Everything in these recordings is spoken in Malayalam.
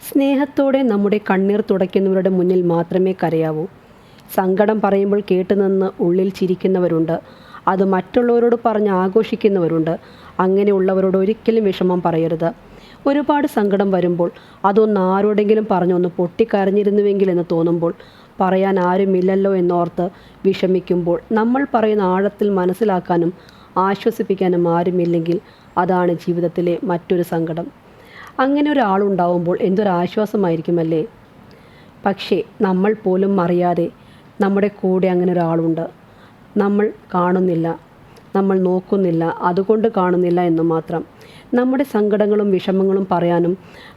സ്നേഹത്തോടെ നമ്മുടെ കണ്ണീർ തുടയ്ക്കുന്നവരുടെ മുന്നിൽ മാത്രമേ കരയാവൂ. സങ്കടം പറയുമ്പോൾ കേട്ടുനിന്ന് ഉള്ളിൽ ചിരിക്കുന്നവരുണ്ട്. അത് മറ്റുള്ളവരോട് പറഞ്ഞ് ആഘോഷിക്കുന്നവരുണ്ട്. അങ്ങനെയുള്ളവരോട് ഒരിക്കലും വിഷമം പറയരുത്. ഒരുപാട് സങ്കടം വരുമ്പോൾ അതൊന്ന് ആരോടെങ്കിലും പറഞ്ഞൊന്ന് പൊട്ടിക്കരഞ്ഞിരുന്നുവെങ്കിൽ എന്ന് തോന്നുമ്പോൾ, പറയാൻ ആരുമില്ലല്ലോ എന്നോർത്ത് വിഷമിക്കുമ്പോൾ, നമ്മൾ പറയുന്ന ആഴത്തിൽ മനസ്സിലാക്കാനും ആശ്വസിപ്പിക്കാനും ആരുമില്ലെങ്കിൽ അതാണ് ജീവിതത്തിലെ മറ്റൊരു സങ്കടം. അങ്ങനെ ഒരാളുണ്ടാവുമ്പോൾ എന്തൊരാശ്വാസമായിരിക്കുമല്ലേ. പക്ഷേ നമ്മൾ പോലും അറിയാതെ നമ്മുടെ കൂടെ അങ്ങനെ ഒരാളുണ്ട്. നമ്മൾ കാണുന്നില്ല, നമ്മൾ നോക്കുന്നില്ല, അതുകൊണ്ട് കാണുന്നില്ല എന്ന് മാത്രം. നമ്മുടെ സങ്കടങ്ങളും വിഷമങ്ങളും പറയാനും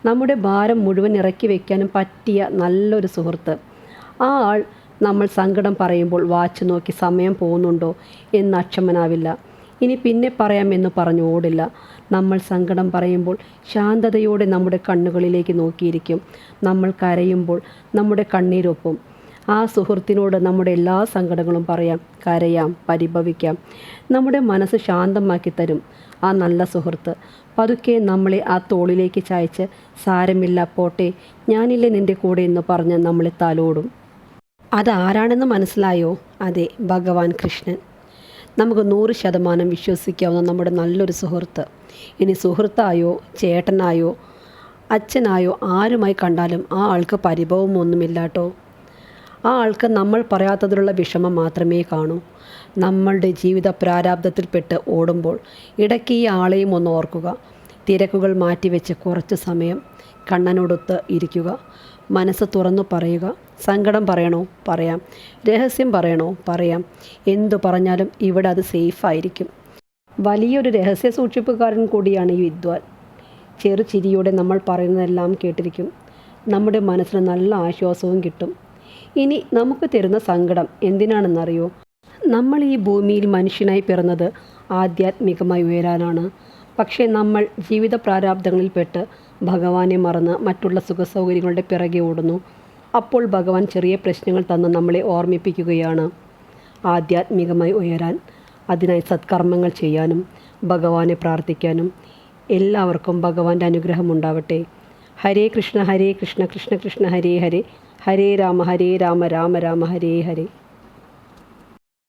നമ്മുടെ ഭാരം മുഴുവൻ ഇറക്കി വയ്ക്കാനും പറ്റിയ നല്ലൊരു സുഹൃത്ത്. ആ ആൾ നമ്മൾ സങ്കടം പറയുമ്പോൾ വാച്ച് നോക്കി സമയം പോകുന്നുണ്ടോ എന്ന് അക്ഷമനാവില്ല. ഇനി പിന്നെ പറയാമെന്ന് പറഞ്ഞു ഓടില്ല. നമ്മൾ സങ്കടം പറയുമ്പോൾ ശാന്തതയോടെ നമ്മുടെ കണ്ണുകളിലേക്ക് നോക്കിയിരിക്കും. നമ്മൾ കരയുമ്പോൾ നമ്മുടെ കണ്ണീരൊപ്പം. ആ സുഹൃത്തിനോട് നമ്മുടെ എല്ലാ സങ്കടങ്ങളും പറയാം, കരയാം, പരിഭവിക്കാം. നമ്മുടെ മനസ്സ് ശാന്തമാക്കി തരും ആ നല്ല സുഹൃത്ത്. പതുക്കെ നമ്മളെ ആ തോളിലേക്ക് ചായച്ച് സാരമില്ല പോട്ടെ, ഞാനില്ലേ നിൻ്റെ കൂടെ എന്ന് പറഞ്ഞ് നമ്മളെ തലോടും. അതാരാണെന്ന് മനസ്സിലായോ? അതെ, ഭഗവാൻ കൃഷ്ണൻ. നമുക്ക് 100% വിശ്വസിക്കാവുന്ന നമ്മുടെ നല്ലൊരു സുഹൃത്ത്. ഇനി സുഹൃത്തായോ ചേട്ടനായോ അച്ഛനായോ ആരുമായി കണ്ടാലും ആ ആൾക്ക് പരിഭവമൊന്നുമില്ല കേട്ടോ. ആ ആൾക്ക് നമ്മൾ പറയാത്തതിലുള്ള വിഷമം മാത്രമേ കാണൂ. നമ്മളുടെ ജീവിത പ്രാരാബ്ധത്തിൽപ്പെട്ട് ഓടുമ്പോൾ ഇടയ്ക്ക് ഈ ആളെയും ഒന്ന് ഓർക്കുക. തിരക്കുകൾ മാറ്റിവെച്ച് കുറച്ച് സമയം കണ്ണനോടൊത്ത് ഇരിക്കുക. മനസ്സ് തുറന്നു പറയുക. സങ്കടം പറയണോ പറയാം, രഹസ്യം പറയണോ പറയാം. എന്തു പറഞ്ഞാലും ഇവിടെ അത് സേഫായിരിക്കും. വലിയൊരു രഹസ്യ സൂക്ഷിപ്പുകാരൻ കൂടിയാണ് ഈ വിദ്വാൻ. ചെറു ചിരിയോടെ നമ്മൾ പറയുന്നതെല്ലാം കേട്ടിരിക്കും. നമ്മുടെ മനസ്സിന് നല്ല ആശ്വാസവും കിട്ടും. ഇനി നമുക്ക് തരുന്ന സങ്കടം എന്തിനാണെന്നറിയോ? നമ്മൾ ഈ ഭൂമിയിൽ മനുഷ്യനായി പിറന്നത് ആധ്യാത്മികമായി ഉയരാനാണ്. പക്ഷേ നമ്മൾ ജീവിത പ്രാരാബ്ധങ്ങളിൽപ്പെട്ട് ഭഗവാനെ മറന്ന് മറ്റുള്ള സുഖസൗകര്യങ്ങളുടെ പിറകെ ഓടുന്നു. അപ്പോൾ ഭഗവാൻ ചെറിയ പ്രശ്നങ്ങൾ തന്ന് നമ്മളെ ഓർമ്മിപ്പിക്കുകയാണ് ആധ്യാത്മികമായി ഉയരാൻ. അതിനായി സത്കർമ്മങ്ങൾ ചെയ്യാനും ഭഗവാനെ പ്രാർത്ഥിക്കാനും. എല്ലാവർക്കും ഭഗവാന്റെ അനുഗ്രഹം ഉണ്ടാവട്ടെ. ഹരേ കൃഷ്ണ കൃഷ്ണ കൃഷ്ണ ഹരേ ഹരേ, ഹരേ രാമ രാമ രാമ ഹരേ ഹരേ.